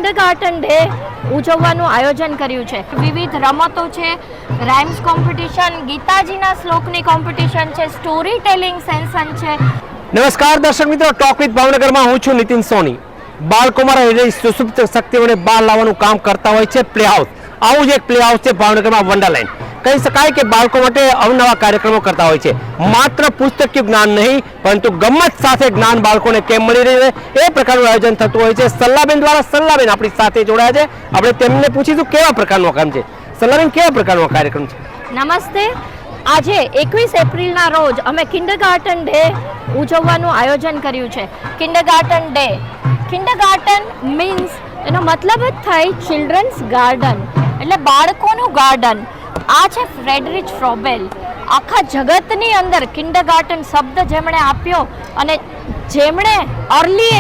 Kindergarten day ઉજવવાનું આયોજન કર્યું છે. વિવિધ રમતો છે, રાઇમ્સ કોમ્પિટિશન, ગીતાજીના શ્લોકની કોમ્પિટિશન છે, સ્ટોરી ટેલિંગ સેશન છે. નમસ્કાર દર્શક મિત્રો, ટોક વિથ ભાવનગરમાં હું છું નીતિન સોની. બાળકોમાં રહેલી સુસુપ્ત શક્તિઓને બહાર લાવવાનું કામ કરતા હોય છે પ્લે હાઉસ. આવું જ એક પ્લે હાઉસ છે ભાવનગરમાં, વંડરલેન્ડ. કહી શકાય કે બાળકો માટે અવનવા કાર્યક્રમો કરતા હોય છે. માત્ર પુસ્તકીય જ્ઞાન નહીં, પરંતુ ગમત સાથે જ્ઞાન બાળકોને કેમ મળી રહે એ પ્રકારનું આયોજન થતું હોય છે. સલ્લાબેન દ્વારા સલ્લાબેન આપણી સાથે જોડાયા છે. આપણે તેમને પૂછીશું કેવા પ્રકારનું કામ છે. સલ્લાબેન, કેવા પ્રકારનો કાર્યક્રમ છે? નમસ્તે. આજે 21 એપ્રિલના રોજ અમે કિન્ડરગાર્ટન ડે ઉજવવાનું આયોજન કર્યું છે. કિન્ડરગાર્ટન ડે, કિન્ડરગાર્ટન મીન્સ એનો મતલબ જ થાય ચિલ્ડ્રન્સ ગાર્ડન, એટલે બાળકોનું ગાર્ડન. આ છે ફ્રેડરિચ ફ્રોબેલ. આખા જગતની અંદર કિન્ડરગાર્ટન શબ્દ જેમણે આપ્યો અને જેમણે અર્લી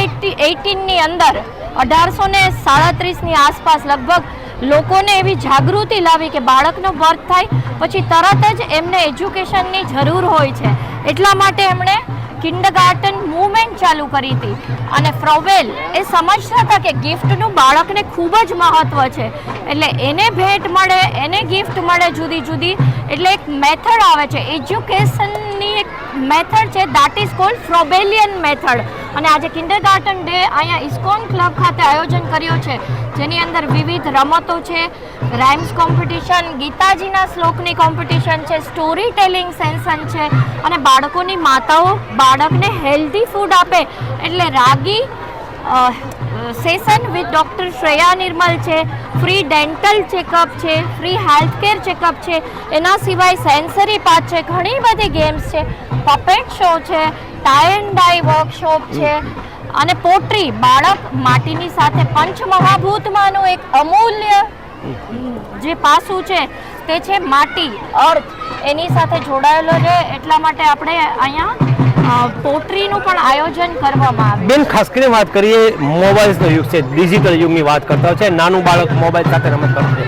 18ની અંદર 1837ની આસપાસ લગભગ લોકોને એવી જાગૃતિ લાવી કે બાળકનો બર્થ થાય પછી તરત જ એમને એજ્યુકેશનની જરૂર હોય છે. એટલા માટે એમણે કિન્ડરગાર્ટન મૂવમેન્ટ ચાલુ કરી હતી. અને ફ્રોબેલ એ સમજતા હતા કે ગિફ્ટનું બાળકને ખૂબ જ મહત્ત્વ છે, એટલે એને ભેટ મળે, એને ગિફ્ટ મળે જુદી જુદી, એટલે એક મેથડ આવે છે, એજ્યુકેશનની એક મેથડ છે, દેટ ઇઝ કોલ્ડ ફ્રોબેલિયન મેથડ. અને આજે કિન્ડરગાર્ટન ડે અહીંયા ઇસ્કોન ક્લબ ખાતે આયોજન કર્યો છે, જેની અંદર વિવિધ રમતો છે, રાઇમ્સ કોમ્પિટિશન, ગીતાજીના શ્લોકની કોમ્પિટિશન છે, સ્ટોરી ટેલિંગ સેશન છે, અને બાળકોની માતાઓ બાળકને હેલ્ધી ફૂડ આપે એટલે રાગી સેશન વિથ ડૉક્ટર શ્રેયા નિર્મલ છે, ફ્રી ડેન્ટલ ચેકઅપ છે, ફ્રી હેલ્થ કેર ચેકઅપ છે. એના સિવાય સેન્સરી પાર્ટ છે, ઘણી બધી ગેમ્સ છે, પપેટ શો છે, ટાઈ એન્ડ ડાઈ વર્કશોપ છે, અને પોટ્રી. બાળક માટીની સાથે પંચમહાભૂતમાંનું એક અમૂલ્ય જે પાસું છે તે છે માટી, અર્થ, એની સાથે જોડાયેલો છે. એટલા માટે આપણે અહીંયા પોટ્રીનું પણ આયોજન કરવામાં આવે. બેન, ખાસ કરીને વાત કરીએ, મોબાઈલનો યુગ છે, ડિજિટલ યુગની વાત કરતા હોય છે. નાનું બાળક મોબાઈલ સાથે રમત કરશે,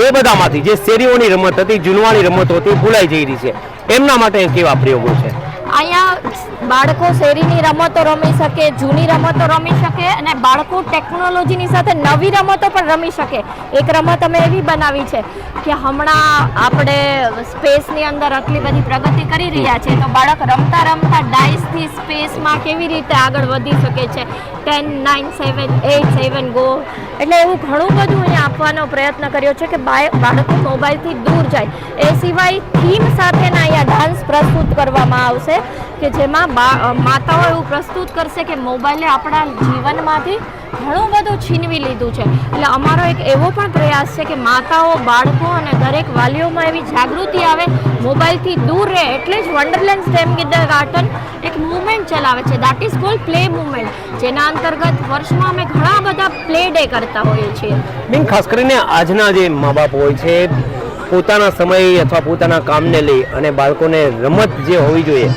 એ બધામાંથી જે શેરીઓની રમત હતી, જૂનવાણી રમતો હતી, ભૂલાઈ જઈ રહી છે. એમના માટે કેવા પ્રયોગો છે? અહીંયા બાળકો શેરીની રમતો રમી શકે, જૂની રમતો રમી શકે, અને બાળકો ટેકનોલોજીની સાથે નવી રમતો પણ રમી શકે. એક રમત અમે એવી બનાવી છે કે હમણાં આપણે સ્પેસની અંદર આટલી બધી પ્રગતિ કરી રહ્યા છે, તો બાળક રમતા રમતા ડાઇસથી સ્પેસમાં કેવી રીતે આગળ વધી શકે છે. 10, 9, 7, 8, 7 ગો. એટલે એવું ઘણું બધું અહીંયા આપવાનો પ્રયત્ન કર્યો છે કે બાળકો મોબાઈલથી દૂર જાય. એ સિવાય થીમ સાથેના અહીંયા ડાન્સ પ્રસ્તુત કરવામાં આવશે કે જેમાં માતાઓ એવું પ્રસ્તુત કરશે કે મોબાઈલે આપણા જીવનમાંથી ઘણું બધું છીનવી લીધું છે. એટલે અમારો એક એવો પણ પ્રયાસ છે કે માતાઓ, બાળકો અને દરેક વાલીઓમાં એવી જાગૃતિ આવે, મોબાઈલથી દૂર રહે. એટલે જ વંડરલેન્ડ સ્ટેમ કિન્ડરગાર્ટન એક મૂવમેન્ટ ચલાવે છે, that is called play movement, જેના અંતર્ગત વર્ષમાં અમે ઘણા બધા પ્લે ડે કરતા હોઈએ છીએ. બેન, ખાસ કરીને આજના જે મા બાપ હોય છે, પોતાના સમય અથવા પોતાના કામને લઈ અને બાળકોને રમત જે હોવી જોઈએ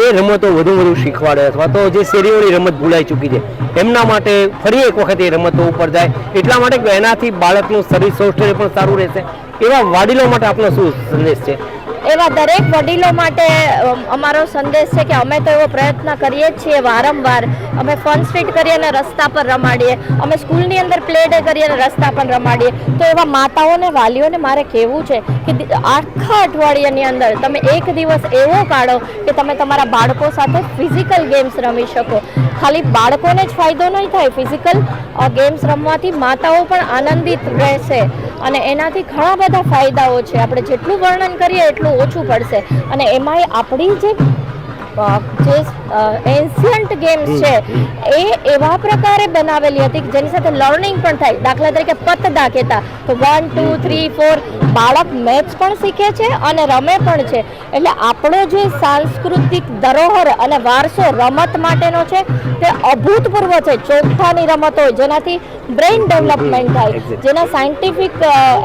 એ રમતો વધુ શીખવાડે, અથવા તો જે શેરીઓની રમત ભૂલાઈ ચૂકી છે એમના માટે ફરી એક વખત એ રમતો ઉપર જાય, એટલા માટે એનાથી બાળકનું શરીર સ્વાસ્થ્ય પણ સારું રહેશે. એવા વડીલો માટે આપનો શું સંદેશ છે? એવા દરેક વડીલો માટે અમારો સંદેશ છે કે અમે તો એવો પ્રયત્ન કરીએ જ છીએ વારંવાર. અમે ફન સ્ટ્રીટ કરીએ અને રસ્તા પર રમાડીએ, અમે સ્કૂલની અંદર પ્લે ડે કરીએ અને રસ્તા પર રમાડીએ. તો એવા માતાઓને, વાલીઓને મારે કહેવું છે કે આખા અઠવાડિયાની અંદર તમે એક દિવસ એવો કાઢો કે તમે તમારા બાળકો સાથે ફિઝિકલ ગેમ્સ રમી શકો. ખાલી બાળકોને જ ફાયદો નહીં થાય, ફિઝિકલ ગેમ્સ રમવાથી માતાઓ પણ આનંદિત રહેશે અને એનાથી ઘણા બધા ફાયદાઓ છે. આપણે જેટલું વર્ણન કરીએ એટલું ઓછું પડશે. અને એમાંય આપણી જે એન્શિયન્ટ ગેમ્સ છે એ એવા પ્રકારે બનાવેલી હતી કે જેની સાથે લર્નિંગ પણ થાય. દાખલા તરીકે પત્તા કહેતા તો 1, 2, 3, 4 બાળક મેથ્સ પણ શીખે છે અને રમે પણ છે. એટલે આપણો જે સાંસ્કૃતિક ધરોહર અને વારસો રમત માટેનો છે તે અભૂતપૂર્વ છે. ચોકઠાની રમતો હોય જેનાથી બ્રેઇન ડેવલપમેન્ટ થાય, જેના સાયન્ટિફિક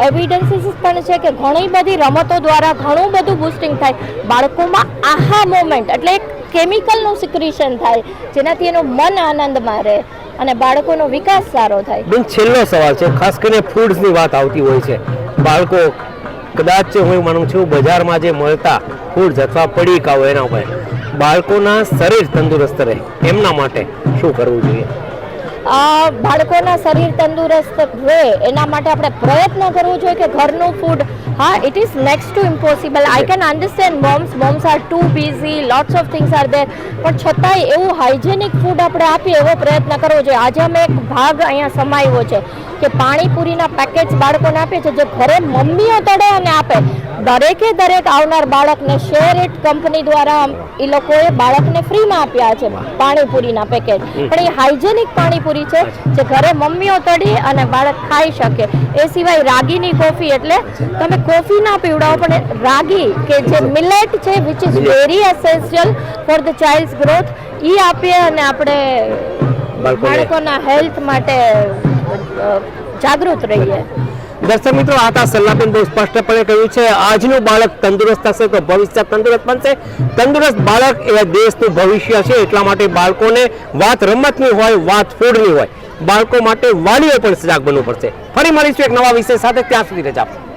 એવિડન્સીસ પણ છે કે ઘણી બધી રમતો દ્વારા ઘણું બધું બૂસ્ટિંગ થાય. બાળકોમાં આહા મોમેન્ટ એટલે એક કેમિકલનું સિક્રેશન થાય જેનાથી એનું મન આનંદમાં રહે અને બાળકોનો વિકાસ સારો થાય. બેન, છેલ્લો સવાલ છે, ખાસ કરીને ફૂડ્સની વાત આવતી હોય છે. બાળકો કદાચ હું માનું છું બજારમાં જે મળતા ફૂડ્સ અથવા પડીકા હોય એના ઉપર બાળકોના શરીર તંદુરસ્ત રહે એમના માટે શું કરવું જોઈએ? બાળકોના શરીર તંદુરસ્ત રહે એના માટે આપણે પ્રયત્ન કરવો જોઈએ કે ઘરનું ફૂડ, હા, it is next to impossible. I can understand moms are too busy, lots of things are there, પણ છતાંય એવું હાઇજેનિક ફૂડ આપણે આપીએ એવો પ્રયત્ન કરવો જોઈએ. આજે અમે એક ભાગ અહીંયા સમાવ્યો છે કે પાણીપુરીના પેકેટ્સ બાળકોને આપે છે, જે ઘરે મમ્મીઓ તળે અને આપે. દરેકે દરેક આવનાર બાળકને શેર ઇટ કંપની દ્વારા એ લોકોએ બાળકને ફ્રીમાં આપ્યા છે પાણીપુરીના પેકેટ. પણ એ હાઇજેનિક પાણીપુરી છે જે ઘરે મમ્મીઓ તળી અને બાળક ખાઈ શકે. એ સિવાય રાગીની કોફી, એટલે તમે કોફી ના પીવડાવો પણ રાગી કે જે મિલેટ છે which is very essential for the child's growth, એ આપીએ અને આપણે બાળકોના હેલ્થ માટે જાગૃત રહીએ. દર્શક મિત્રો, આ હતા સલ્લાબેન બહુ સ્પષ્ટપણે કહ્યું છે, આજનું બાળક તંદુરસ્ત થશે તો ભવિષ્ય તંદુરસ્ત બનશે. તંદુરસ્ત બાળક એ દેશનું ભવિષ્ય છે. એટલા માટે બાળકોને વાત રમતની હોય, વાત ફૂડની હોય, બાળકો માટે વાલીઓ પણ સજાગ બનવું પડશે. ફરી મળીશું એક નવા વિષય સાથે. ત્યાં સુધી રજા આપશો.